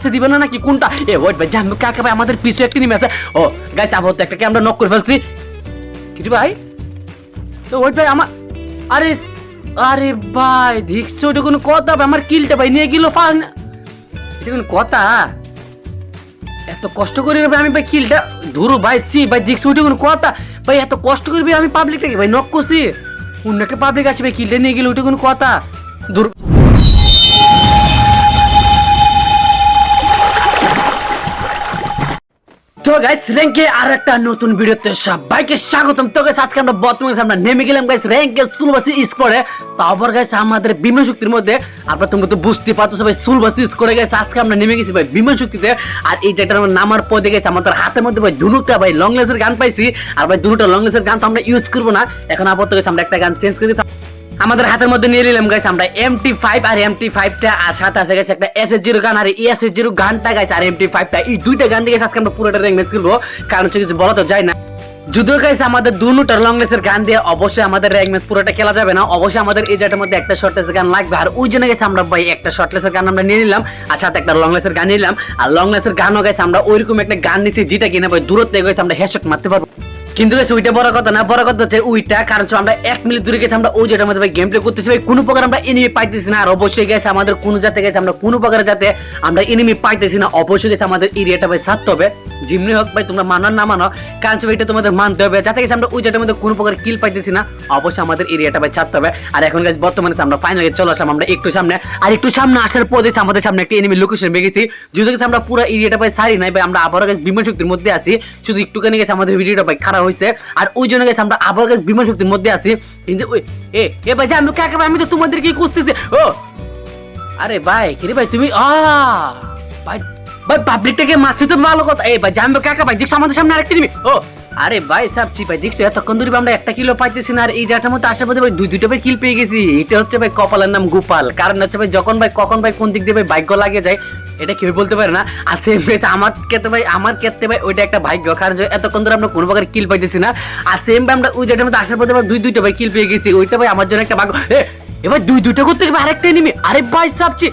লাস্টে দিবে না নাকি কোনটা? এ ওয়েট ভাই জাম্বু কাকা ভাই আমাদের পিছু একটা নেমে আছে। ও গাইস আপাতত একটাকে আমরা নক করে ফেলছি। কি রে ভাই? তো ওয়েট ভাই আমার আরে আরে ভাই দেখছো এটা কোনো কথা? আমার কিলটা ভাই নিয়ে গেল ফান, এটা কোনো কথা? এত কষ্ট করে আমি ভাই কিলটা ধরো ভাই সি ভাই দেখছো ওটা কোনো কথা? ভাই এত কষ্ট করবি আমি পাবলিকটাকে ভাই নক করছি, অন্য একটা পাবলিক আছে ভাই কিলটা নিয়ে গেল, ওটা কোনো কথা? দূর তো গাইস র‍্যাঙ্কে আর একটা নতুন ভিডিওতে সবাইকে স্বাগতম। তো গাইস আজকে আমরা বর্তমানে আমরা নেমে গেলাম গাইস র‍্যাঙ্কে সুলবাসি স্কোরে। তারপর গাইস আমাদের বিমান শক্তির মধ্যে আপনারা তোমরা তো বুঝতে পারছো সবাই সুলবাসি স্কোরে গাইস আজকে আমরা নেমে গেছি ভাই বিমান শক্তিতে। আর এই জায়গাটা আমরা নামার পরে গেছে আমাদের হাতের মধ্যে ভাই দুটোটা ভাই লং লেন্সের গান পাইছি। আর ভাই দুটো লং লেন্সের গান তো আমরা ইউজ করব না এখন, আপাতত গাইস আমরা একটা গান চেঞ্জ করে দিয়েছি। আমাদের হাতের মধ্যে নিয়ে নিলাম গাইস আমরা MT5 আর MT5টা, আর সাথে আছে গাইস একটা SS0 গান আর SS0 গানটা গাইস আর MT5টা, এই দুইটা গান দিয়ে আজকে আমরা পুরোটা র্যাঙ্ক ম্যাচ খেলবো। কারণ হচ্ছে কিছু বলা তো যায় না, যদিও গাইস আমাদের দুটোটার লং লেন্সের গান দিয়ে অবশ্যই আমাদের র্যাঙ্ক ম্যাচ পুরোটা খেলা যাবে না। অবশ্যই আমাদের এই জায়গাটার মধ্যে একটা শর্ট লেন্সের গান লাগবে, আর ওই জন্য গাইস আমরা ভাই একটা শর্ট লেন্সের গান আমরা নিয়ে নিলাম আর সাথে একটা লং লেন্সের গান নিলাম। আর লং লেন্সের গানও গাইস আমরা ওইরকম একটা গান নিচ্ছি যেটা কিনা ভাই দূরত্বে গাইস আমরা হেডশট মারতে পারবো। কিন্তু গাইস ওইটা বড় কথা না, বড় কথা হচ্ছে ওইটা কারণ আমরা 1 মিনিট দূরে গেছি আমরা ওই জায়গাটার মধ্যে ভাই গেম প্লে করতেছি ভাই, কোনো প্রকার আমরা এনিমি পাইতেছি না। আর অবশ্যই গাইস আমাদের কোনো জাতে গেছে আমরা কোনো প্রকার যাতে আমরা এনিমি পাইতেছি না, অবশ্যই গাইস আমাদের এরিয়াটা ভাই ছাড়তে হবে। যেমনি হোক ভাই তোমরা মানো না মানো কারণ এটা তোমাদের মানতে হবে, যাতে গেছে আমরা ওই জায়গাটার মধ্যে কোনো প্রকার কিল পাইতেছি না, অবশ্যই আমাদের এরিয়াটা ভাই ছাড়তে হবে। আর এখন গাইস বর্তমানে আমরা ফাইনালি চলে আসলাম আমরা একটু সামনে, আর একটু সামনে আসার পর দেখছি আমাদের সামনে একটা এনিমি লোকেশন পেয়ে গেছি। যদি গেছে আমরা পুরো এরিয়াটা ভাই ছাড়ি নাই ভাই, আমরা আবারও গাইস বিমান শক্তির মধ্যে আছি, শুধু একটুখানি গেছে আমাদের ভিডিওটা ভাই খারাপ হয়েছে। আর ওই জন্য গেছে আমরা আবার গাইস বিমান শক্তির মধ্যে আছি। কিন্তু ওই এ ভাই জানো কাকা ভাই আমি তো তোমাদেরকে খুঁজতেছি। ও আরে ভাই কি রে ভাই তুমি ভাই ভাই পাবলিকটাকে মারছি তো ভালো কথা। এই ভাই জানবো কাকা ভাই দেখছো আমাদের সামনে আরেকটা নিবি। ও আরে ভাই সাবচি ভাই দেখছো এতক্ষণ ধরে আমরা একটা কিলো পাইতেছি না, আর এই জায়গাটার মধ্যে আসার পথে ভাই দুইটা ভাই কিল পেয়ে গেছি। এটা হচ্ছে ভাই কপালের নাম গোপাল, কারণ হচ্ছে ভাই যখন ভাই কখন ভাই কোন দিক দিয়ে ভাই ভাগ্য লাগে যায় এটা কেউ বলতে পারে না। আর সেম ভাই আমার ক্ষেত্রে ভাই ওইটা একটা ভাগ্য, কারণ এতক্ষণ ধরে আমরা কোনো প্রকার কিল পাইতেছি না। আর সেম ভাই আমরা ওই জায়গাটার মধ্যে আসার পথে ভাই দুইটা ভাই কিল পেয়ে গেছি, ওইটা ভাই আমার জন্য একটা ভাগ্য। এবার দুইটা করতে গেলে আরেকটা নিবি। আরে ভাই সাবচি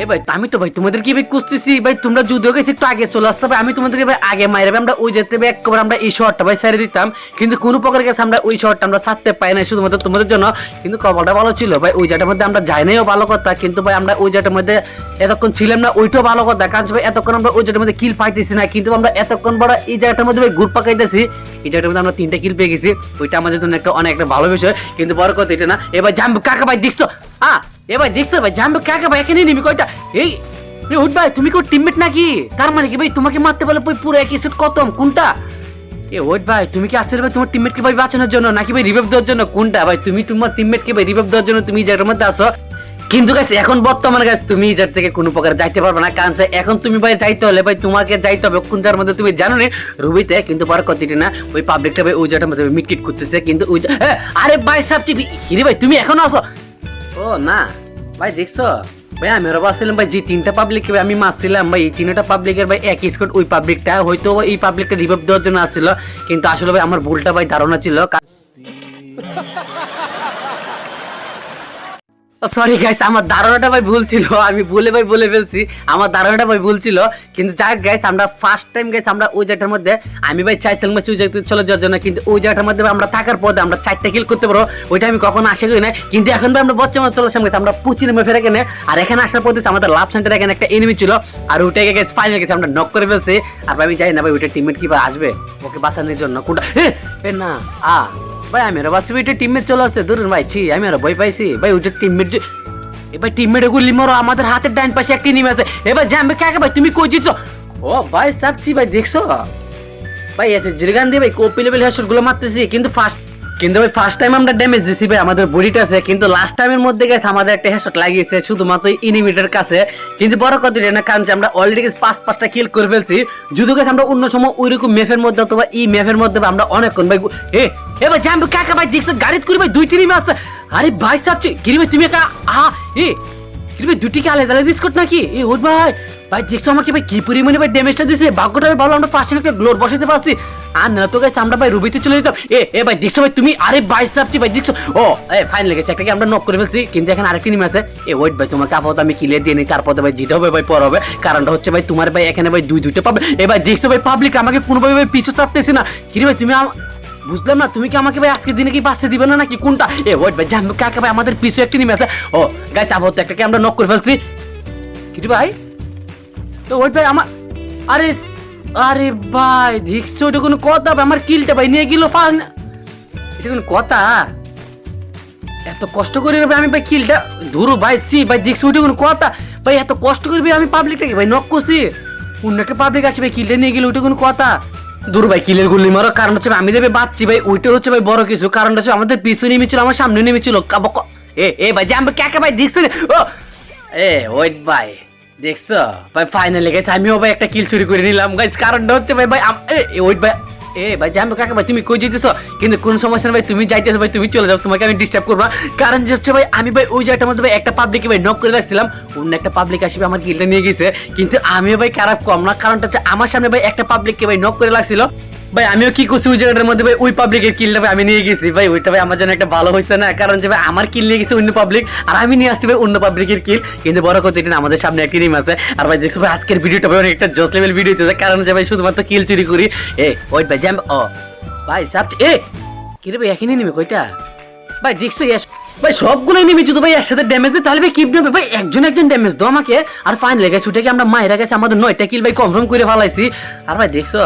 এ ভাই আমি তো ভাই তোমাদেরকে ভাই খুঁজতেছি ভাই, তোমরা যদিও গেছি একটু আগে চলে আসতে ভাই, আমি তোমাদেরকে ভাই আগে মাইরে আমরা ওই যেতে ভাই একবার আমরা এই শহরটা ভাই ছেড়ে দিতাম, কিন্তু কোনো প্রকার গেছে আমরা ওই শহরটা আমরা ছাড়তে পাই না শুধুমাত্র তোমাদের জন্য। কিন্তু কপালটা ভালো ছিল ভাই, ওই জায়গাটার মধ্যে আমরা যাই নাইও ভালো কথা, কিন্তু ভাই আমরা ওই জায়গাটার মধ্যে এতক্ষণ ছিলাম না ওইটাও ভালো কথা, কারণ ভাই এতক্ষণ আমরা ওই জায়গাটার মধ্যে কিল পাইতেছি না, কিন্তু আমরা এতক্ষণ বড় এই জায়গাটার মধ্যে ভাই ঘুর পাকাইতেছি, এই জায়গাটার মধ্যে আমরা 3টা কিল পেয়ে গেছি, ওইটা আমাদের জন্য একটা অনেক একটা ভালো বিষয়। কিন্তু বড় কথা এটা না, এবার জাম্বু কাকা ভাই দেখছো এবার দেখছো ভাই জাম্বু কাকা ভাই এখানে নিবি কয়টা। এই উঠ ভাই তুমি কি টিমমেট নাকি? তার মানে কি ভাই তোমাকে মারতে বলে পুরো এক সেট খতম কোনটা? ওয়েট ভাই তুমি কি আসলে ভাই তোমার টিমমেটকে ভাই বাঁচানোর জন্য নাকি ভাই রিভাইভ দেওয়ার জন্য কোনটা? ভাই তুমি তোমার টিমমেটকে ভাই রিভাইভ দেওয়ার জন্য তুমি জায়গার মধ্যে আসো, কিন্তু গাইস এখন বর্তমানে গাইস তুমি এই জায়গা থেকে কোনো প্রকার যাইতে পারবে না, কারণ এখন তুমি ভাই যাইতে হলে ভাই তোমাকে যাইতে হবে কোন জায়গার মধ্যে তুমি জানো না রুবিতে। কিন্তু পরে কথাটি না ওই পাবলিকটা ভাই ওই জায়গাটার মধ্যে মিটকিট করতেছে, কিন্তু ওই আরে ভাই সাবচি কি রে ভাই তুমি এখনো আসো? ও না ভাই দেখছো ভাই আমি ওরা বাসছিলাম ভাই যে 3টা পাবলিক আমি মারছিলাম ভাই, এই 3টা পাবলিকের ভাই এক স্কোয়াড ওই পাবলিকটা হয়তো এই পাবলিকটা রিভাইভ দেওয়ার জন্য আসছিল, কিন্তু আসলে ভাই আমার ভুলটা ভাই ধারণা ছিল। সরি গাইস আমার ধারণাটা ভাই ভুল ছিল, আমি বলে ফেলছি, আমার ধারণাটা ভাই ভুল ছিল। কিন্তু যাক গাইস আমরা ফার্স্ট টাইম গাইস আমরা ওই জায়গাটার মধ্যে আমি ভাই চাইছিলাম ওই জায়গাতে চলে যাওয়ার জন্য, কিন্তু ওই জায়গাটার মধ্যে আমরা থাকার পথে আমরা 4টা কিল করতে পারবো, ওইটা আমি কখনো আশা করি না। কিন্তু এখন ভাই আমরা বর্তমানে চলে আসলাম গাইস আমরা 25 নম্বর ফেরে কেনে, আর এখানে আসার পথে আমাদের লাভ সেন্টার এখানে একটা এনিমি ছিল, আর ওইটাকে গাইস ফাইনাল গেছে আমরা নক করে ফেলছি। আর ভাই আমি জানি না ভাই ওইটা টিমমেট কি ভাই আসবে ওকে বাঁচানোর জন্য কোনটা। না ভাই আমি ওরা বাঁচবি ওইটা টিমমেট চলে আসছে ধরুন ভাই ছি আমি ওরা ভয় পাইছি ভাই ওইটা টিমমেট। এবার টিমমেট গুলি মারো, আমাদের হাতের ডান পাশে একটা নিমে আছে। এবার জানবে কাকে ভাই তুমি কই জিতছো? ও ভাই সাবচি ভাই দেখছো ভাই এসে জিরগান দিয়ে ভাই কপি লেভেল হেডশট গুলো মারতেছি, কিন্তু ভাই ফার্স্ট টাইম আমরা ড্যামেজ দিছি ভাই আমাদের বডিটা আছে, কিন্তু লাস্ট টাইমের মধ্যে গেছে আমাদের একটা হেডশট লাগিয়েছে শুধুমাত্র এনিমিটার কাছে। কিন্তু বড় কথা এটা না, কারণ আমরা অলরেডি 5টা কিল করে ফেলছি, যদি গেছে আমরা অন্য সময় ওইরকম ম্যাপের মধ্যে অথবা এই ম্যাপের মধ্যে আমরা অনেকক্ষণ ভাই এবার জানবে কাকা ভাই দেখছো গাড়িতে করে ভাই 2টি নিমে আসছে। আরে ভাই সাবচি কি ভাই তুমি একা কি ভাই 2টি কি আলাদা আলাদা স্কোর নাকি? ওট ভাই ভাই দেখছো আমাকে ভাই কি পরিমাণে ভাই ড্যামেজটা দিছে, ভাগ্যটা ভাই ভালো আমরা ফার্স্ট টাইম একটা গ্লোর বসাইতে পারছি। আর না তো গাইস আমরা ভাই রুবিতে চলে যেতাম। এ ভাই দেখছো ভাই তুমি, আরে ভাই সাপছি ভাই দেখছো। ও ফাইন লেগেছে, একটাকে আমরা নক করে ফেলছি, কিন্তু এখানে আরেকটা নিম আছে। ওয়েট ভাই তোমাকে আপাতত আমি কিলে দিয়ে নিই, তারপরে ভাই যেটা হবে ভাই পর হবে। কারণটা হচ্ছে ভাই তোমার ভাই এখানে ভাই দুইটা পাবে। ভাই দেখছো ভাই পাবলিক আমাকে কোনোভাবে ভাই পিছু চাপতেছে না। কি রে ভাই তুমি বুঝলাম না, তুমি কি আমাকে ভাই আজকে দিনে কি বাঁচতে দিবে না নাকি কোনটা? ওয়েট ভাই জানবো কাকা ভাই আমাদের পিছু একটা নিমে আছে। ও গাইস আপাতত একটাকে আমরা নক করে ফেলছি। কি রে ভাই ওয়েট ভাই আমার, আরে আরে ভাই দেখছো ওটা কোনো কথা? আমার কিলটা ভাই নিয়ে গেল ফান, এটা কোনো কথা? এত কষ্ট করে আমি ভাই কিলটা ধরু ভাই সি ভাই দেখছো ওটা কোনো কথা? ভাই এত কষ্ট করবি আমি পাবলিকটাকে ভাই নক করছি, অন্য একটা পাবলিক আছে ভাই কিলটা নিয়ে গেল, ওটা কোনো কথা? দূর ভাই কিলের গুলি মারো, কারণ হচ্ছে আমি দেবে বাঁচছি ভাই, ওইটা হচ্ছে ভাই বড় কিছু। কারণটা হচ্ছে আমাদের পিছনে নেমেছিল, আমার সামনে নেমেছিল। ভাই জানবে কাকে ভাই দেখছো ও ওয়েট ভাই দেখছো ভাই ফাইনালি গাইস আমিও ভাই একটা কিল চুরি করে নিলাম গাইস। কারণটা হচ্ছে ভাই ওয়েট ভাই ভাই জানবো কাকে ভাই তুমি কই যাইতেছো? কিন্তু কোন সমস্যা ভাই তুমি যাইতেছো ভাই, তুমি চলে যাও, তোমাকে আমি ডিস্টার্ব করবো। কারণ হচ্ছে ভাই আমি ভাই ওই জায়গাটার মধ্যে ভাই একটা পাবলিকে ভাই নক করে রাখছিলাম, অন্য একটা পাবলিক আসবে আমার কিলটা নিয়ে গেছে। কিন্তু আমিও ভাই খারাপ কম না, কারণটা হচ্ছে আমার সামনে ভাই একটা পাবলিককে ভাই নক করে রাখছিল। ভাই আমিও কি করছি ওই জায়গাটার মধ্যে ভাই ওই পাবলিকের কিলটা ভাই আমি নিয়ে গেছি ভাই, ওইটা ভাই আমার জন্য একটা ভালো হয়েছে না? কারণ যে ভাই আমার কিল নিয়ে গেছে অন্য পাবলিক, আর আমি নিয়ে আসছি ভাই অন্য পাবলিকের কিল। কিন্তু বড় কথা এটা আমাদের সামনে একটা টিম আছে। আর ভাই দেখছো ভাই আজকের ভিডিওটা ভাই অনেকটা জোস লেভেল ভিডিও হচ্ছে, কারণ যে ভাই শুধুমাত্র কিল চুরি করি। ওয়েট ভাই জ্যাম ভাই সাপ কি রে ভাই এখানে নেমে কয়টা ভাই দেখছো? ভাই সবগুলো নেমে যদি ভাই একসাথে ড্যামেজ দেয় তাহলে ভাই কি নেবে ভাই? একজন ড্যামেজ দাও আমাকে। আর ফাইন লেগেছে ওটাকে আমরা মাইরা গেছে, আমাদের 9টা কিল ভাই কনফার্ম করে ফেলাইছি। আর ভাই দেখছো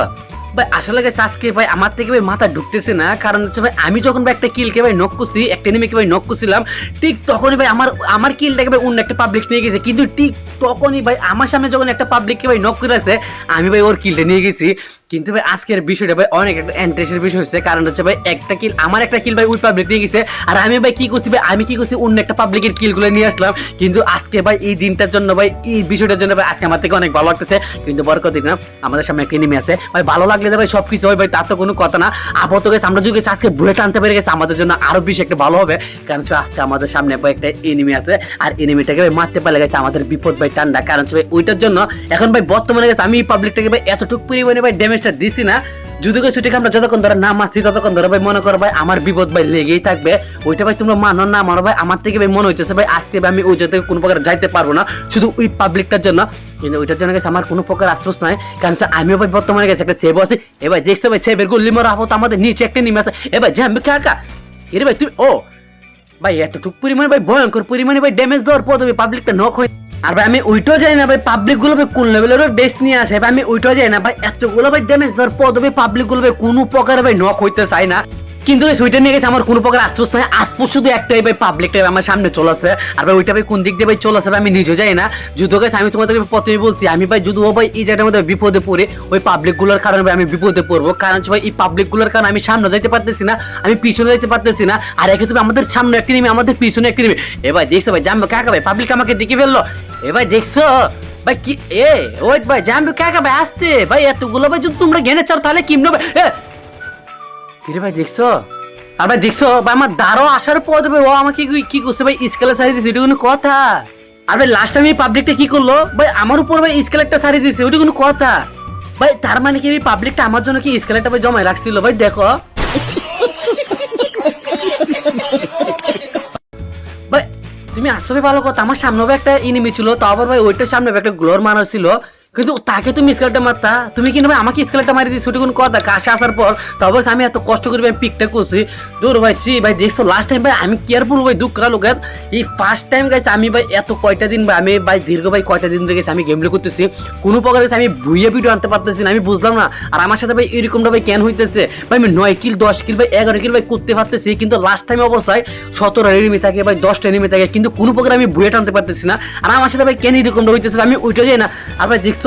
ভাই আসলে গেছে আজকে ভাই আমার থেকে ভাই মাথা ঢুকতেছে না। কারণ হচ্ছে ভাই আমি যখন ভাই একটা কিলকে ভাই নক করছি, একটা এনিমিকে ভাই নক করছিলাম, ঠিক তখনই ভাই আমার কিলটাকে ভাই অন্য একটা পাবলিক নিয়ে গেছে। কিন্তু ঠিক তখনই ভাই আমার সামনে যখন একটা পাবলিককে ভাই নক করে আছে, আমি ভাই ওর কিলটা নিয়ে গেছি। কিন্তু ভাই আজকের বিষয়টা ভাই অনেক একটা ইন্টারেস্টের বিষয় হচ্ছে। কারণ হচ্ছে ভাই একটা কিল আমার একটা কিল ভাই ওই পাবলিক নিয়ে গেছে, আর আমি ভাই কি করছি ভাই আমি কি করছি অন্য একটা পাবলিকের কিলগুলো নিয়ে আসলাম। কিন্তু আজকে ভাই এই দিনটার জন্য ভাই এই বিষয়টার জন্য ভাই আজকে আমার থেকে অনেক ভালো লাগতেছে। কিন্তু বড় কথা না আমাদের সামনে একটা এনিমি আছে ভাই, ভালো লাগলে ভাই সবকিছু হয় ভাই, তার তো কোনো কথা না। আপাতত গেছে আমরা যদি আজকে বুলেট আনতে পেরে গেছে আমাদের জন্য আরো বেশি একটা ভালো হবে। কারণ আজকে আমাদের সামনে ভাই একটা এনিমি আছে, আর এনিমিটাকে ভাই মারতে পারলে গেছে আমাদের বিপদ ভাই ঠান্ডা। কারণ ভাই ওইটার জন্য এখন ভাই বর্তমানে গেছে আমি পাবলিকটাকে ভাই এতটুকু পরিমাণে ভাই ড্যামেজটা দিছি না, যদি সেটাকে আমরা যতক্ষণ ধরে না মারছি ততক্ষণ ধরে ভাই মনে করো ভাই আমার বিপদ ভাই লেগেই থাকবে। ওইটা ভাই তোমরা মানো না মানো ভাই, আমার থেকে ভাই মনে হইতেছে ভাই আজকে ভাই আমি ওই জায়গা থেকে কোনো প্রকার যাইতে পারবো না, শুধু ওই পাবলিকটার জন্য। কিন্তু ওইটার জন্য গেছে আমার কোনো প্রকার আশ্বাস নাই, কারণ আমিও ভাই বর্তমানে গেছে একটা সেভ আছে। এবার দেখছো ভাই সেভের গুলি মারা আপাতত আমাদের নিচে একটা নিমে আছে। এবার জানবে কাকা এরে ভাই তুমি ভাই এতটুকু পরিমাণে ভাই ভয়ঙ্কর পরিমাণে ভাই ড্যামেজ দেওয়ার পর তুমি পাবলিকটা নক হয়। আর ভাই আমি ওইটাও যাই না ভাই পাবলিক গুলো ভাই কোন লেভেলের বেস্ট নিয়ে আসে ভাই, আমি ওইটাও যাই না ভাই এতগুলো ভাই ড্যামেজ দেওয়ার পর ভাই পাবলিক গুলো ভাই কোনো প্রকার ভাই নক হইতে চায় না। কিন্তু ওইটা নিয়ে গেছে আমার কোনো প্রকার আশ্বাস নাই, আশ্বাস শুধু একটাই ভাই পাবলিকটা আমার সামনে চলে আসে। আর ভাই ওইটা ভাই কোন দিক দিয়ে ভাই চলে আসে আমি নিজেও যাই না। যুদ্ধ গেছে আমি তোমাদের প্রথমেই বলছি আমি ভাই যদি ভাই এই জায়গাটার মধ্যে বিপদে পড়ে ওই পাবলিক গুলোর কারণে ভাই আমি বিপদে পড়বো। কারণ ভাই এই পাবলিক গুলোর কারণে আমি সামনে যাইতে পারতেছি না, আমি পিছনে যাইতে পারতেছি না। আর একে তুমি আমাদের সামনে একটা নেমে আমাদের পিছনে একটা নেমে এবার দেখছো ভাই জানবো কাকা ভাই পাবলিক আমাকে দেখে ফেললো। এবার দেখছো ভাই কি ওয়েট ভাই জানবো কাকা ভাই আসতে ভাই এতগুলো ভাই যদি তোমরা ঘেনে চাও তাহলে কি নেবে কিরে ভাই দেখছো? আর ভাই দেখছো ভাই আমার দাঁড়ো আসার পর দেবে ও আমাকে কি করছে ভাই স্কেলে সারি দিছে, ওটা কোনো কথা? আর ভাই লাস্ট টাইম এই পাবলিকটা কি করলো ভাই আমার উপর ভাই স্কেলেটটা সারি দিছে, ওটা কোনো কথা ভাই? তার মানে কি এই পাবলিকটা আমার জন্য কি স্কেলেটটা ভাই জমায় রাখছিল ভাই? দেখো ভাই তুমি আসলে ভালো কথা, আমার সামনে একটা এনিমি ছিল, তাও আবার ভাই ওইটার সামনে একটা গ্লোর মারা ছিল, কিন্তু তাকে তুমি স্কেলটা মারতা, তুমি কিন্তু ভাই আমাকে স্কেলটা মারি দিয়েছি, ওটা কোনো কথা? কাছে আসার পর তবে আমি এত কষ্ট করে ভাই পিকটা করছি দূর ভাই ভাই দেখছো লাস্ট টাইম ভাই আমি কেয়ারফুল ভাই দুঃখ লোক এই ফার্স্ট টাইম গেছে আমি ভাই এত কয়টা দিন ভাই আমি ভাই দীর্ঘ ভাই কয়টা দিন ধরে গেছে আমি গেম প্লে করতেছি, কোনো প্রকার গেছে আমি বুইয়া ভিডিও আনতে পারতেছি না, আমি বুঝলাম না। আর আমার সাথে ভাই এরকমটা ভাই কেন হইতেছে ভাই? আমি 9 কিল 10 কিল ভাই 11 কিল ভাই করতে পারতেছি, কিন্তু লাস্ট টাইম অবস্থায় 17 এনিমি থাকে ভাই 10টা এনিমি থাকে, কিন্তু কোনো প্রকার আমি বুইয়া টানতে পারতেছি না। আর আমার সাথে ভাই কেন এরকমটা হইতেছে আমি ওইটা যাই না। আর ভাই দেখছো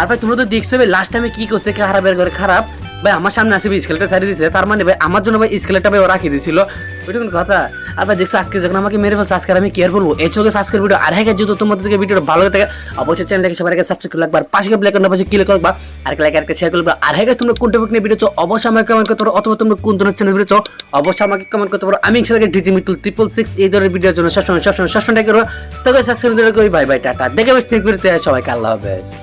আর ভাই তোমরা তো দেখছো ভাই লাস্ট টাইমে কি করছে খারাপের ঘরে খারাপ ভাই আমার সামনে আসে স্কেলটা ছাড়িয়ে দিয়েছে, তার মানে ভাই আমার জন্য ভাই স্কেলটা ভাই ও রাখি দিয়েছিল, ওইটা কোনো কথা। আর ভাই দেখছো আজকে যখন আমাকে মেরে ফেলছে, আজকে আমি কেয়ার করবো এই চোখে আজকের ভিডিও। আর হ্যাঁ যদি তোমাদের থেকে ভিডিওটা ভালো লাগে অবশ্যই চ্যানেলটাকে সবার আগে সাবস্ক্রাইব করে রাখবা, আর পাশে ব্ল্যাক বাটন পাশে ক্লিক করবা, আর লাইক আর শেয়ার করবা। আর হ্যাঁ তোমরা কোন টপিক নিয়ে ভিডিও চাও অবশ্যই আমাকে কমেন্ট করতে পারো, অথবা তোমরা কোন ধরনের চ্যানেল ভিডিও চাও অবশ্যই আমাকে কমেন্ট করতে পারো। আমি ইনশাআল্লাহ ডিজি মিতুল 666 এই ধরনের ভিডিওর জন্য সবসময় টাইপ করবো। তো গাইস আজকের ভিডিও করি, বাই বাই টাটা, দেখে বেশ ঠিক করতে সবাইকে আল্লাহ হাফেজ।